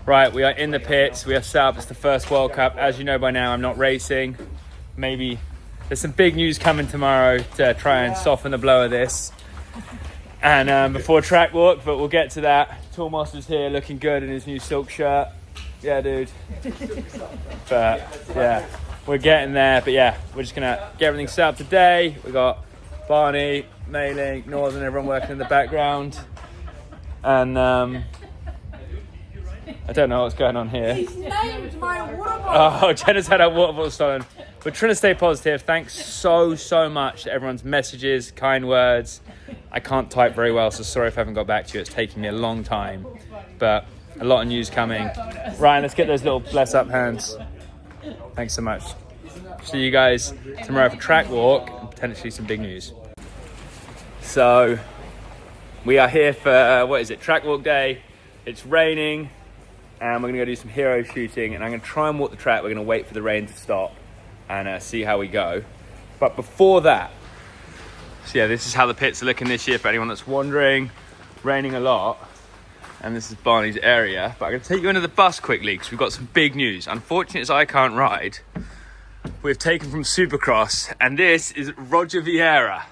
Right, we are in the pits. We are set up. It's the first World Cup. As you know by now, I'm not racing. Maybe there's some big news coming tomorrow to try and soften the blow of this. And before track walk, but we'll get to that. Tormos is here looking good in his new silk shirt. Yeah, dude. But yeah, we're getting there. But yeah, we're just gonna get everything set up today. We got Barney, Mailing, Northern, everyone working in the background. And I don't know what's going on here. He's named my water bottle. Oh, Jenna's had her water bottle stolen. We're trying to stay positive. Thanks so much to everyone's messages, kind words. I can't type very well, so sorry if I haven't got back to you. It's taking me a long time, but a lot of news coming. Ryan, let's get those little bless up hands. Thanks so much. See you guys tomorrow for track walk and potentially some big news. So we are here for, track walk day. It's raining and we're gonna go do some hero shooting, and I'm gonna try and walk the track. We're gonna wait for the rain to stop and see how we go. But before that, so yeah, this is how the pits are looking this year for anyone that's wondering. Raining a lot, and this is Barney's area. But I'm gonna take you into the bus quickly because we've got some big news. Unfortunately, as I can't ride, we've taken from Supercross, and this is Roger Vieira.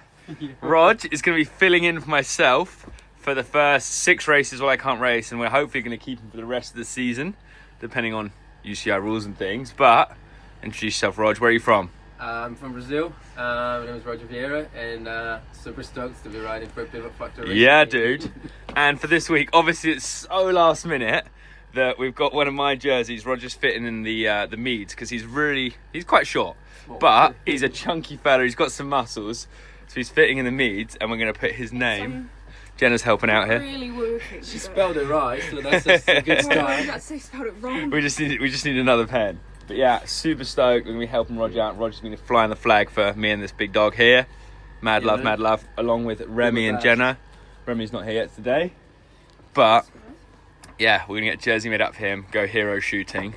Rog is gonna be filling in for myself for the first 6 races while I can't race, and we're hopefully gonna keep him for the rest of the season, depending on UCI rules and things. But introduce yourself, Rog. Where are you from? I'm from Brazil. My name is Roger Vieira, and super stoked to be riding for a Pivot Factor race. Yeah, dude. And for this week, obviously it's so last minute that we've got one of my jerseys. Roger's fitting in the meads because he's quite short, but he's a chunky fella. He's got some muscles, so he's fitting in the meads, and we're going to put his name. Jenna's helping out here. Really working. She spelled it right, so that's a good start. That's so spelled it wrong. We just need another pen. But yeah, super stoked. We're going to be helping Roger out. Roger's going to be flying the flag for me and this big dog here. Mad love, along with Remy and Jenna. Remy's not here yet today. But yeah, we're going to get a jersey made up for him, go hero shooting.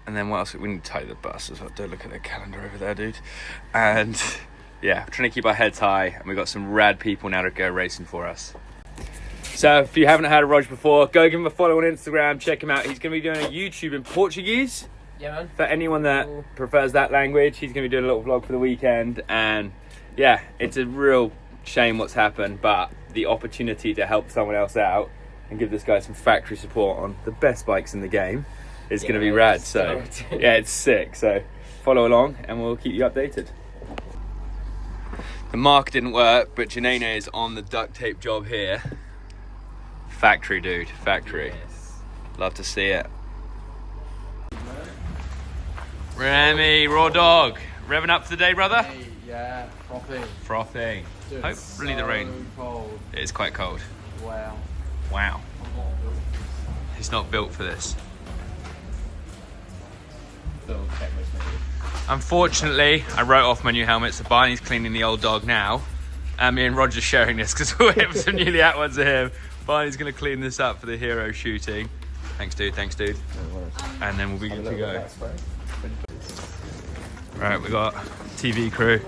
And then what else? We need to tie the bus as well. Don't look at the calendar over there, dude. And yeah, we're trying to keep our heads high. And we've got some rad people now to go racing for us. So if you haven't heard of Roger before, go give him a follow on Instagram. Check him out. He's going to be doing a YouTube in Portuguese. Yeah, man. For anyone that prefers that language, he's going to be doing a little vlog for the weekend. And yeah, it's a real shame what's happened, but the opportunity to help someone else out and give this guy some factory support on the best bikes in the game is going to be rad. So yeah, it's sick. So follow along and we'll keep you updated. The mark didn't work, but Jenna is on the duct tape job here. Factory, dude. Factory. Yes. Love to see it. Remy, raw dog. Revving up for the day, brother? Hey, yeah, Frothing. Dude, Hopefully the rain. Cold. It is quite cold. Wow. He's not built for this. Unfortunately, I wrote off my new helmet, so Barney's cleaning the old dog now. And me and Roger's sharing this because we'll hit some newly out ones of him. Barney's going to clean this up for the hero shooting. Thanks, dude. And then we'll be good to go. Right, we got TV crew.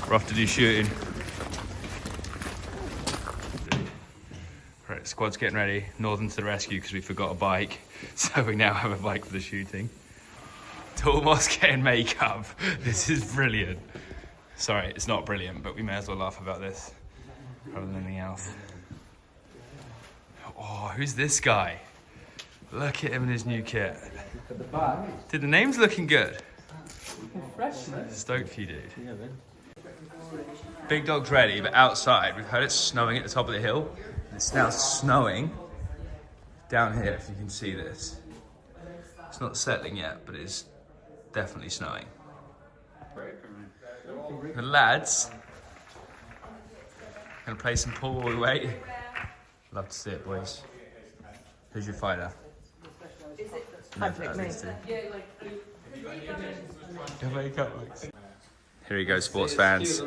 We're off to do shooting. Right, squad's getting ready. Northern to the rescue because we forgot a bike. So we now have a bike for the shooting. Tormos getting makeup. This is brilliant. Sorry, it's not brilliant, but we may as well laugh about this rather than anything else. Oh, who's this guy? Look at him in his new kit. Dude, the name's looking good. Stoked for you, dude. Big dog's ready, but outside, we've heard it's snowing at the top of the hill. It's now snowing down here, if you can see this. It's not settling yet, but it's definitely snowing. The lads gonna play some pool while we wait. Love to see it, boys. Who's your fighter? Here you go, sports fans.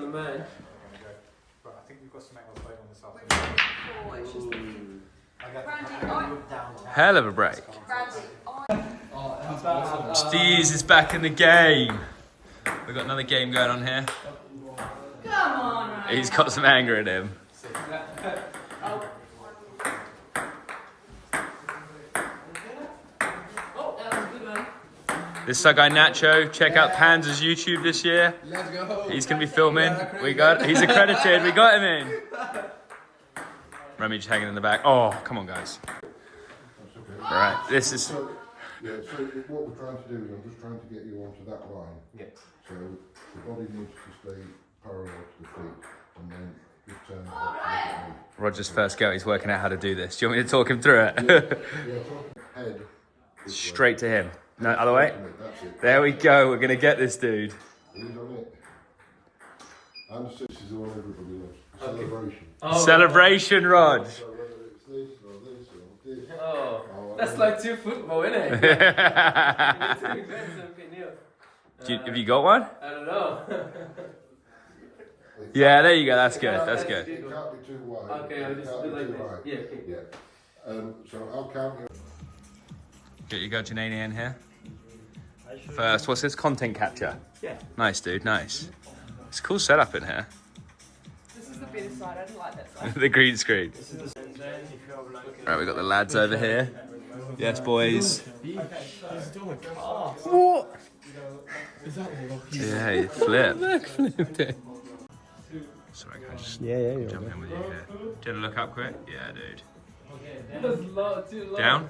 Hell of a break. Steez is back in the game. We've got another game going on here. Come on, Ryan. He's got some anger in him. This is our guy Nacho. Check out Panzer's YouTube this year. Let's go. He's gonna be filming. He's accredited. We got him in. Remy just hanging in the back. Oh, come on, guys. All right, this is. Yeah, so what we're trying to do is I'm just trying to get you onto that line. Yeah. So the body needs to stay parallel to the feet and then just turn it up to look at me. Roger's first go. He's working out how to do this. Do you want me to talk him through it? Yeah, talking head. Straight to him. No, other way. That's it. There we go. We're gonna get this dude. He's on it. And this is the one everybody loves. Celebration. Oh, Celebration, Rog. So whether it's this or this or this. Oh, that's like 2 football, isn't it? Have you got one? I don't know. Yeah, there you go. That's good. That's good. It can't be too wide. Okay, I'll It just can't do be like too this. high. Yeah, okay. Yeah. So I'll count you. Get your Janani in here. First, what's this? Content capture. Yeah. Nice, dude. Nice. It's a cool setup in here. This is the better side. I didn't like that side. The green screen. Right, we got the lads over here. Yes, boys. What? Yeah, you flip. Sorry, guys. Just jump in with you here. Jenna, look up quick. Yeah, dude. That's too long. Down.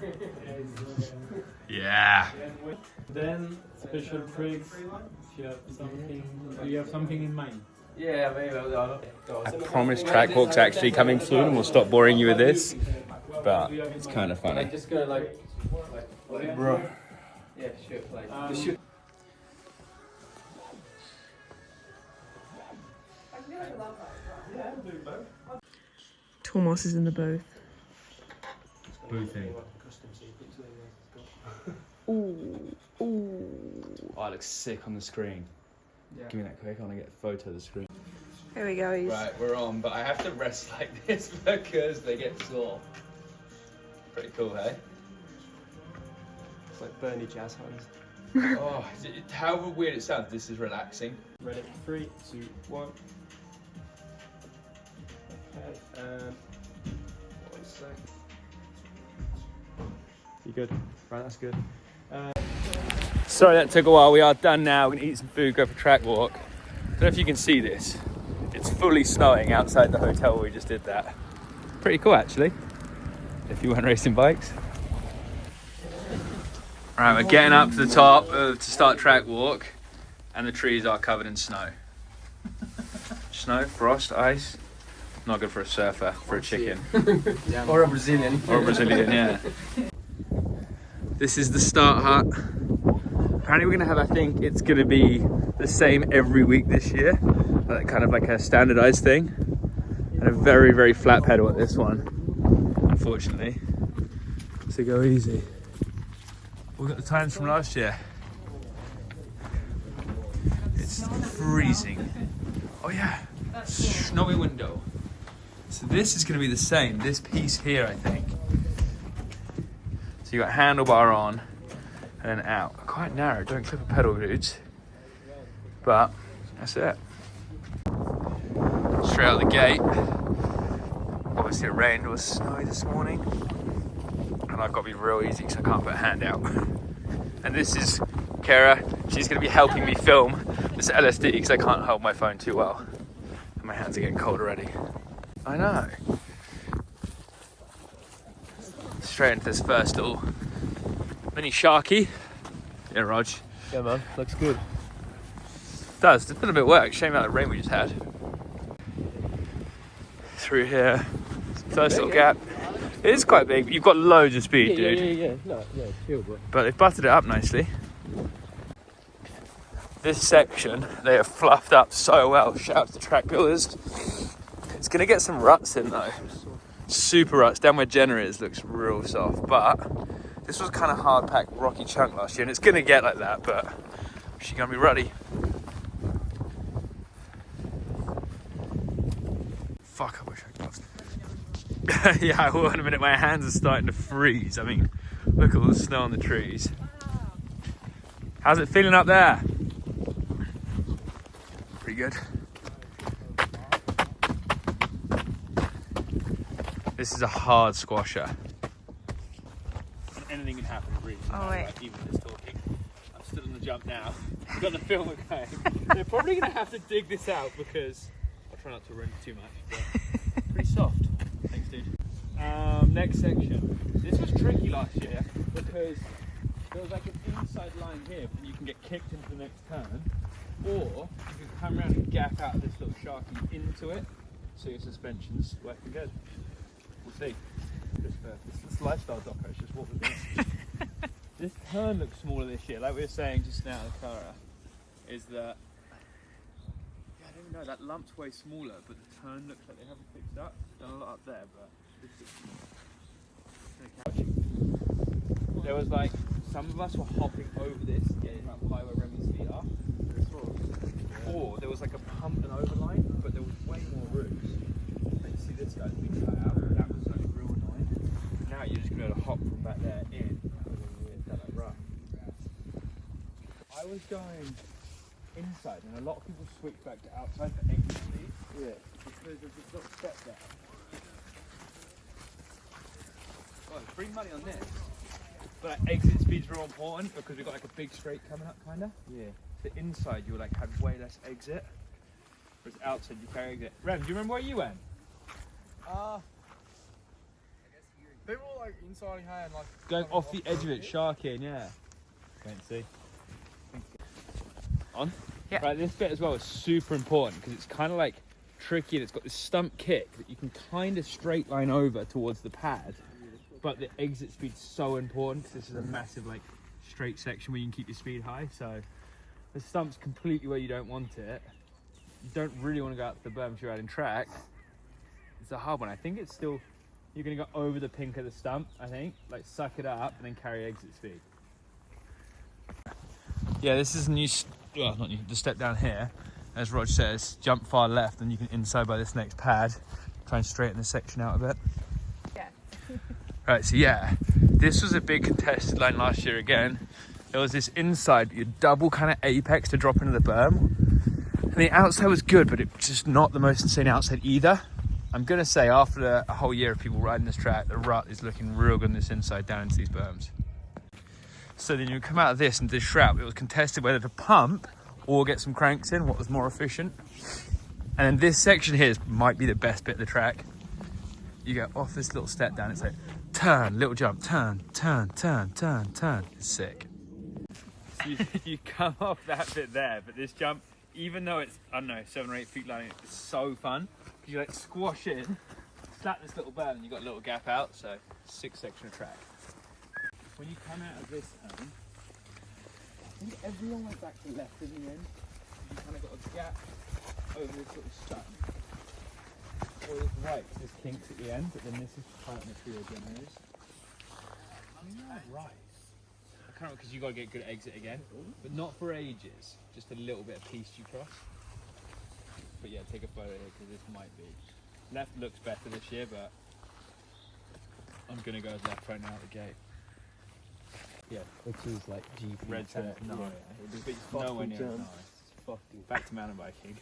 Yeah. Then special tricks. If you have something, do you have something in mind? Yeah, maybe I'll I promise track walk's actually coming soon and we'll stop boring you with this. But it's kind of funny. I'm just gonna like bro. Yeah, sure. Like the shoot. Thomas is in the booth. Boothing. Ooh. Oh, it looks sick on the screen. Yeah. Give me that quick. I want to get a photo of the screen. Here we go. Right, we're on, but I have to rest like this because they get sore. Pretty cool, hey? It's like Bernie jazz hands. Oh, however weird it sounds, this is relaxing. Ready? 3, 2, 1. Okay, and 1 sec. You good? Right, that's good. Sorry that took a while. We are done now. We're gonna eat some food, go for a track walk. Don't know if you can see this. It's fully snowing outside the hotel where we just did that. Pretty cool, actually, if you weren't racing bikes. All right, we're getting up to the top to start track walk, and the trees are covered in snow. Snow, frost, ice. Not good for a surfer, for a chicken. Or a Brazilian. Or a Brazilian, yeah. This is the start hut. Apparently we're gonna have, I think it's gonna be the same every week this year. Kind of like a standardized thing. And a very, very flat pedal at this one, unfortunately. So go easy. We've got the times from last year. It's freezing. Oh yeah, snowy window. So this is gonna be the same, this piece here, I think. So you got handlebar on and then out. Quite narrow, don't clip a pedal, dudes. But that's it. Straight out the gate. Obviously it rained, it was snowy this morning. And I've got to be real easy because I can't put a hand out. And this is Kara. She's going to be helping me film this LSD because I can't hold my phone too well. And my hands are getting cold already. I know. Straight into this first little mini sharky. Yeah, Rog. Yeah, man. Looks good. It does. It's been a bit of work. Shame about the rain we just had. Through here. First little gap. It is quite big, but you've got loads of speed, dude. Yeah. No, chill, bro. But they've buttered it up nicely. This section, they have fluffed up so well. Shout out to the track builders. It's going to get some ruts in though. Super ruts. Down where Jenna is looks real soft. But this was kind of hard packed rocky chunk last year. And it's going to get like that, but she's going to be ruddy. Fuck, I wish I could. Yeah, I will in a minute. My hands are starting to freeze. I mean, look at all the snow on the trees. How's it feeling up there? Pretty good. This is a hard squasher. Anything can happen, really. Oh, wait. Like, even just talking. I'm stood on the jump now. We've got the filmer going. They're probably going to have to dig this out because I'll try not to run too much, but pretty soft. Thanks, dude. Next section. This was tricky last year because there was like an inside line here, but you can get kicked into the next turn, or you can come around and gap out of this little sharky into it, so your suspension's working good. We'll see. This lifestyle doco is just what we're doing. This turn looks smaller this year, like we were saying just now, Cara, is that, yeah, I don't even know, that lump's way smaller, but the turn looks like they haven't fixed up. Done a lot up there, but this is there was like, some of us were hopping over this, getting up high where Remy's feet are. Or there was like a pump and overline, but there was way more roofs. And you see this guy's been cut out, that was like real annoying. Now you're just gonna be able to hop from back there in. I was going inside, and a lot of people switch back to outside for exit speed. Yeah. Because of this little step there. Well, it's pretty muddy on this. But exit speed's real important because we've got like a big straight coming up, kinda. Yeah. The inside you like had way less exit. Whereas outside you carry exit. Rem, do you remember where you went? People like inside here and like Going off the edge of it, sharking, yeah. Can't see. On? Yeah. Right, this bit as well is super important because it's kind of like tricky and it's got this stump kick that you can kind of straight line over towards the pad, but the exit speed's so important because this is a massive like straight section where you can keep your speed high. So the stump's completely where you don't want it. You don't really want to go out to the berm if you're riding track. It's a hard one. I think it's still, you're going to go over the pink of the stump, I think, like suck it up and then carry exit speed. Yeah, this is a new, well, not new, the step down here. As Rog says, jump far left and you can inside by this next pad. Try and straighten this section out a bit. Yeah. Right, so yeah, this was a big contested line last year again. There was this inside, your double kind of apex to drop into the berm. And the outside was good, but it's just not the most insane outside either. I'm gonna say after a whole year of people riding this track, the rut is looking real good on this inside down into these berms. So then you come out of this and this shroud, it was contested whether to pump or get some cranks in, what was more efficient. And then this section here might be the best bit of the track. You go off this little step down, it's like turn, little jump, turn, turn, turn, turn, turn. It's sick. So you come off that bit there, but this jump, even though it's, I don't know, 7 or 8 feet long, it's so fun. Because you like squash in, slap this little burn and you got a little gap out, so 6 section of track. When you come out of this turn, I think everyone went back to left in the end. You kind of got a gap over this little stump. Or this right, this kinks at the end, but then this is tight material Jenna is. Right. I can't remember because you got to get good exit again, but not for ages. Just a little bit of piece you cross. But yeah, take a photo here because this might be. Left looks better this year, but I'm gonna go as left right now at the gate. Yeah, which is like GP red track. sand, no, Yeah. but nowhere near as jump. nice. Back to mountain biking.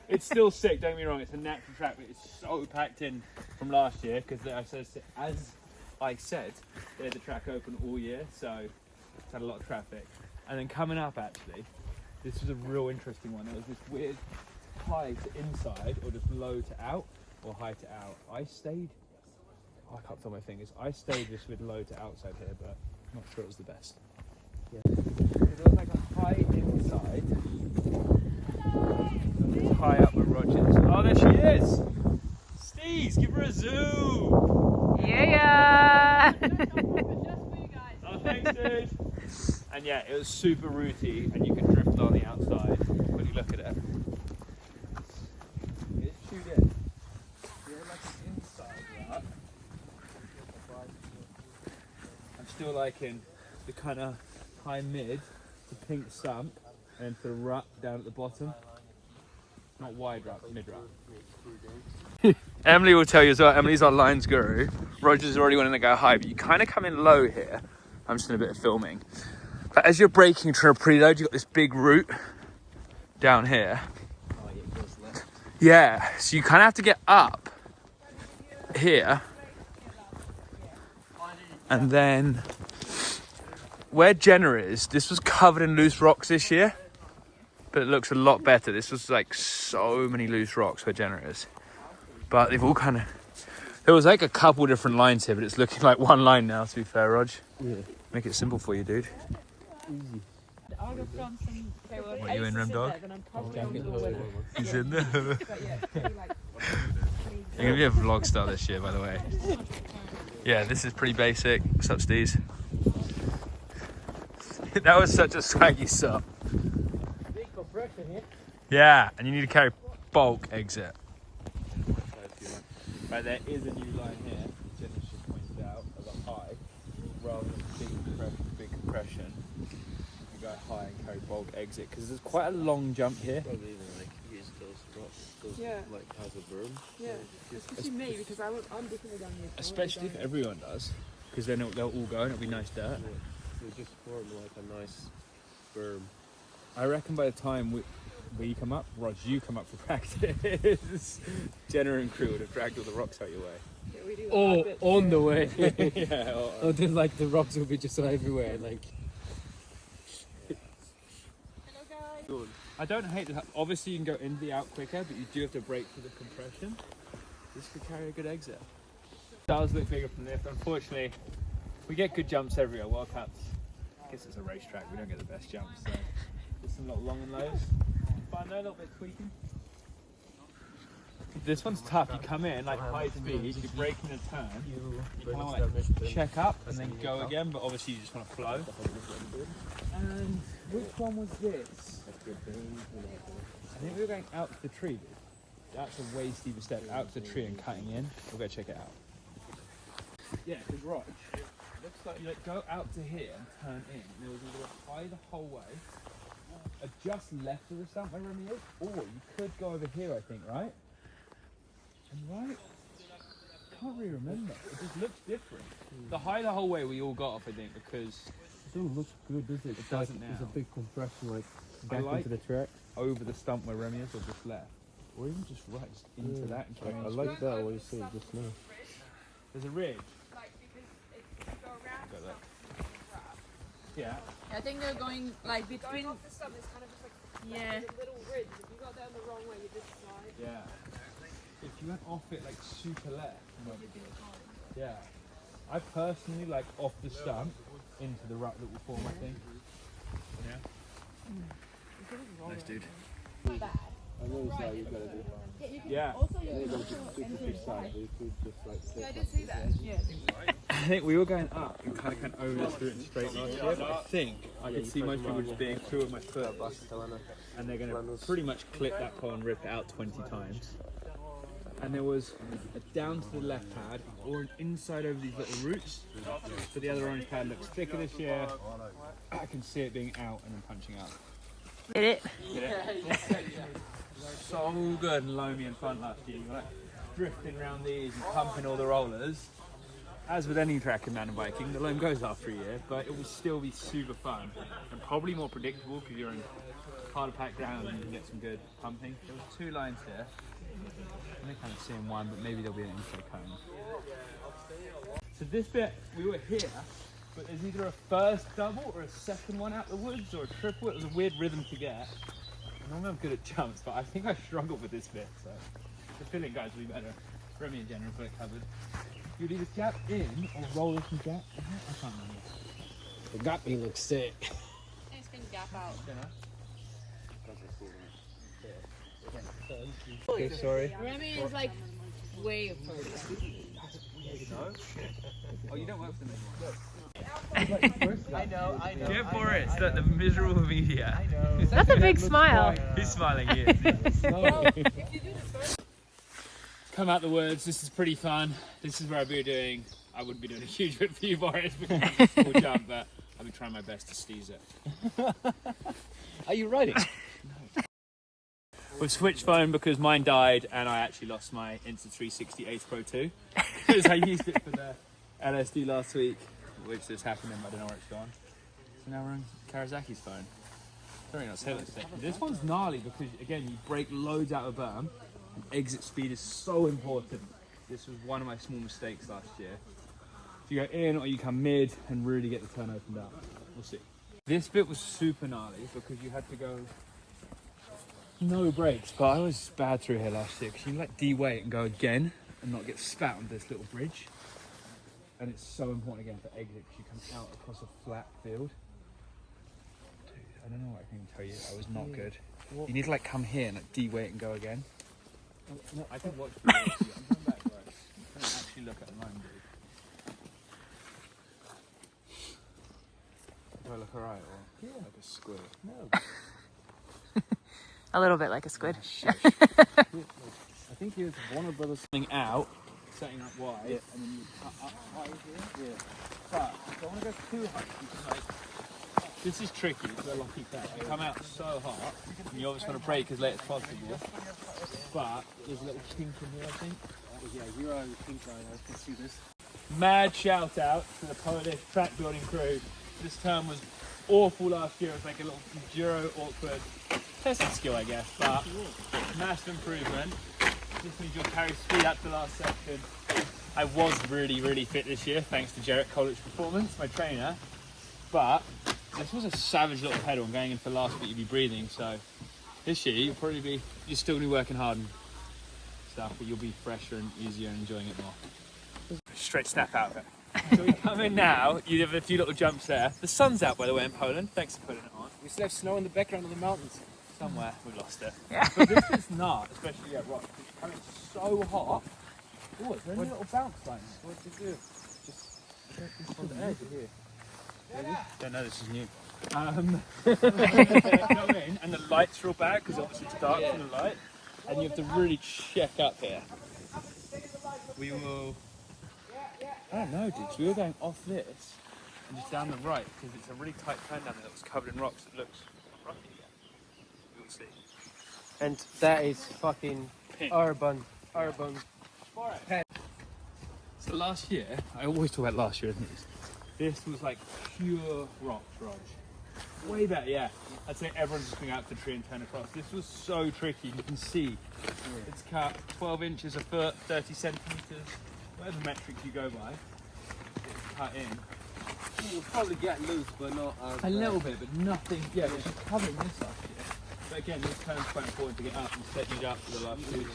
It's still sick, don't get me wrong, it's a natural track, but it's so packed in from last year because as I said, they had the track open all year, so it's had a lot of traffic. And then coming up actually, this was a real interesting one. There was this weird high to inside or just low to out or high to out. I can't feel my fingers. I stayed just with low to outside here, but I'm not sure it was the best. Yeah. There was like a high inside. It's high up where Roger is. Oh, there she is! Steez, give her a zoom! Yeah! Oh, thanks, dude! And yeah, it was super rooty, and you can drift on the outside. When you look at it. It's shoot in. You're like an inside rut. I'm still liking the kind of high mid, the pink stump, and the rut down at the bottom. Not wide rut, but mid rut. Emily will tell you as well, Emily's our lines guru. Roger's already wanting to go high, but you kind of come in low here. I'm just doing a bit of filming. But as you're braking, trying to preload, you've got this big root down here. Oh, yeah, it goes left. Yeah, so you kind of have to get up here. And then where Jenna is, this was covered in loose rocks this year, but it looks a lot better. This was like so many loose rocks where Jenna is, but they've all kind of, there was like a couple different lines here, but it's looking like one line now, to be fair, Rog. Yeah. Make it simple for you, dude. Easy. What, you in, Rem Dog? He's in there. You're gonna be a vlog star this year, by the way. Yeah, this is pretty basic. What's up, Steez? That was such a swaggy sup. Big compression here. Yeah, and you need to carry bulk exit. Right, there is a new line here. Jenna just pointed out of a high, rather than big compression. You go high and carry bulk exit because there's quite a long jump here. Probably even like use those rocks, like has a berm. Yeah, especially me because I'm definitely down here. Especially if everyone does, because then they'll all go and it'll be nice dirt. Yeah. So just form like a nice berm. I reckon by the time we come up, Rog, you come up for practice. Jenna and crew would have dragged all the rocks out your way. Yeah, we do Oh, that. on the way. Yeah. Oh, then like the rocks will be just everywhere. Like. Hello guys. I don't hate that. Obviously, you can go into the out quicker, but you do have to brake for the compression. This could carry a good exit. Does look bigger from this. Unfortunately, we get good jumps everywhere. World Cups. I guess it's a racetrack. We don't get the best jumps. So just some little long and lows. Fun though, a little bit tweaking. This one's tough. You come in like high speed, you're braking a turn. You kind of want to check up and then go again, but obviously you just want to flow. And which one was this? I think we were going out to the tree. That's a way steeper step. Out to the tree and cutting in. We'll go check it out. Yeah, because Rog, looks like you go out to here and turn in. There was a little high the whole way. Just left of the stump where Remy is, or you could go over here, I think, right? And right? Can't really remember. It just looks different. The high the whole way we all got off, I think, because It doesn't look good, does it? It doesn't It's a now. big compression, like I back like- into the track. over the stump where Remy is, or just left, or even just right just into that and carrying I on. like that what you said just now. There's a ridge. Like because if you go around Got that. the Yeah. I think they're going like between. Going off the stump is kind of just like Yeah. a little ridge. If you got down the wrong way, you just slide. Yeah. If you went off it like super left, you might be good. Yeah. I personally like off the stump into the rut that will form, I think. Yeah. Nice, dude. I know it's how you gotta do. Yeah. They don't just super precise, you could just like Yeah, I did see that. Yeah. I think we were going up and kind of over this route and straight last year, but I think I could see most people just being through with my foot, and they're going to pretty much clip that pole and rip it out 20 times. And there was a down to the left pad or an inside over these little roots, but the other orange pad looks thicker this year. I can see it being out and then punching out. Did it? So good and loamy and fun last year. You were like drifting around these and pumping all the rollers. As with any track in mountain biking, the loam goes after a year, but it will still be super fun and probably more predictable because you're in harder packed ground and you can get some good pumping. There was 2 lines here. I'm only kind of seeing one, but maybe there'll be an intro cone. So this bit, we were here, but there's either a first double or a second one out the woods or a triple. It was a weird rhythm to get. Normally I'm good at jumps, but I think I struggled with this bit, so the filling guys will be better. Remy and Jenna have got it covered. You'd either gap in or roll from gap. I can't remember. The gap me looks sick. It's gonna gap out. Jenna? Okay, sorry. Remy is like way further. No? Oh, you don't work for them anymore. I know. Get for it. It's like the miserable media. That's a big smile. He's smiling here. Come out the woods. This is pretty fun. This is where I'd be doing. I wouldn't be doing a huge bit for you, Boris, because it's a small jump, but I'll be trying my best to steeze it. Are you riding? We've switched phone because mine died and I actually lost my Insta360 Ace Pro 2 because I used it for the LSD last week, which has happened and I don't know where it's gone. So now we're on Karazaki's phone. Very nice. This one's gnarly because, again, you break loads out of berm and exit speed is so important. This was one of my small mistakes last year. If you go in or you come mid and really get the turn opened up. We'll see. This bit was super gnarly because you had to go no brakes, but I was bad through here last year because you like de-weight and go again and not get spat on this little bridge. And it's so important again for exit because you come out across a flat field. Dude, I don't know what I can tell you. I was not good. You need to like come here and like de-weight and go again. No, I can watch the video. I'm coming back, right? I can't actually look at the line, dude. Do I look alright or like a squid? No. A little bit like a squid. I think he was Warner Brothers something out, setting up wide, and then you cut up high here. Yeah. But if I want to go too high, you can like. This is tricky. It's a lucky thing. You come out so hot, and you obviously want to brake as late as possible. But there's a little kink in here, I think. Yeah, you're on the pink line. I can see this. Mad shout out to the Polish track building crew. This turn was awful last year. It was like a little enduro awkward testing skill, I guess, but massive improvement. Just means you'll carry speed up to the last section. I was really fit this year thanks to Jarrett College Performance, my trainer, but this was a savage little pedal and going in for last bit you'd be breathing, so this year you'll still be working hard and stuff, but you'll be fresher and easier and enjoying it more. Straight snap out of it. So we come in now, you have a few little jumps there. The sun's out, by the way, in Poland. Thanks for putting it on. We still have snow in the background of the mountains. Somewhere we lost it. Yeah. But this is not, especially at rock. It's coming so hot. Oh, it's a little bounce line. What to do? Just On the edge here. Don't know, this is new. Go in, and the lights are all bad because obviously it's dark from the light, and you have to really check up here. We will. I don't know, dude. So we were going off this and just down the right because it's a really tight turn down there that was covered in rocks. It looks rocky again. We'll see. and that is fucking Pink. urban. So last year, I always talk about last year, isn't it? This was like pure rocks, Rog. Way better, yeah. I'd say everyone's just going out the tree and turn across. This was so tricky. You can see it's cut 12 inches a foot, 30 centimeters, whatever metric you go by. It's cut in. You'll probably get loose, but not A little bit, but nothing. Yeah, it's just covering this last year. But again, this turn's quite important to get up and set you up for the last two.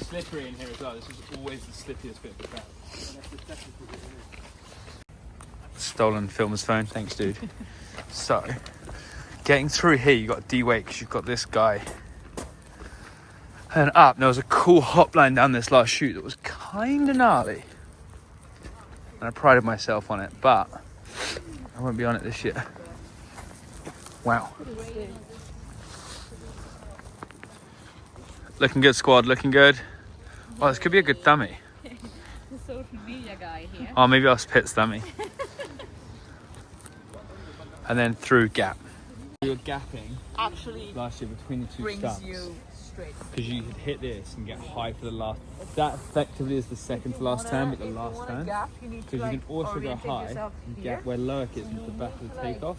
Slippery in here as well. This is always the slippiest bit of the track. Stolen filmer's phone, thanks dude. So, getting through here, you got to de-weight because you've got this guy. And up, there was a cool hop line down this last chute that was kind of gnarly. And I prided myself on it, but I won't be on it this year. Wow. Looking good, squad, looking good. Oh, this could be a good dummy. The social media guy here. Oh, maybe I'll Pitt's dummy. And then through gap. You were gapping Actually last year between the two brings stumps. you straight. Because you could hit this and get high for the last. That effectively is the second to last turn, but the last turn. Because you can also go high and gap where lower kits into the back of the takeoff,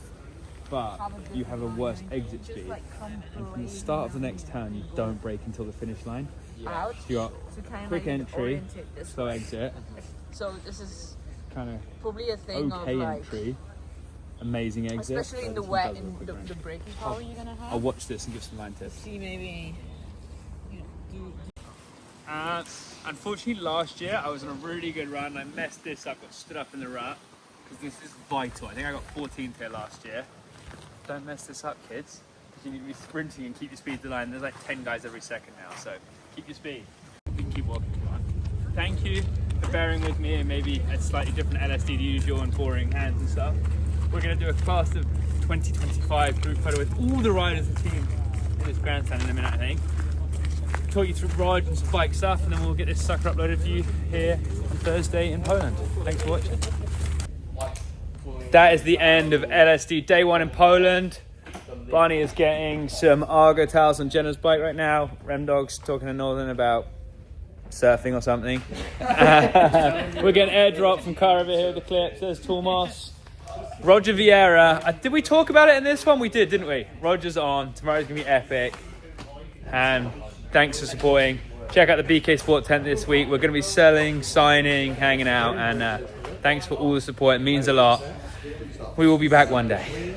but you have a worse exit speed. And from the start of the next turn, you don't brake until the finish line. Out. So you got So kind of quick like entry, orientate this slow way. exit, So this is kind of probably a thing okay of like, entry, amazing exit. especially in the This one wet does and look quick the range. braking power you're gonna have. I'll watch this and give some line tips. See maybe. Unfortunately, last year I was on a really good run. I messed this up, got stood up in the rut because this is vital. I think I got 14th here last year. Don't mess this up, kids. You need to be sprinting and keep your speed to the line. There's like 10 guys every second now, so keep your speed. We can keep walking if you want. Thank you for bearing with me and maybe a slightly different LSD to usual and boring hands and stuff. We're going to do a class of 2025 group photo with all the riders and team in this grandstand in a minute, I think. Talk you through rides and some bike stuff, and then we'll get this sucker uploaded for you here on Thursday in Poland. Thanks for watching. That is the end of LSD day one in Poland. Barney is getting some Argo towels on Jenna's bike right now. Remdog's talking to Northern about surfing or something. We're getting airdrop from car over here with the clips. There's Toolmoss. Roger Vieira. Did we talk about it in this one? We did, didn't we? Roger's on. Tomorrow's going to be epic. And thanks for supporting. check out the BK Sport tent this week. We're going to be selling, signing, hanging out, and thanks for all the support. It means a lot. We will be back one day.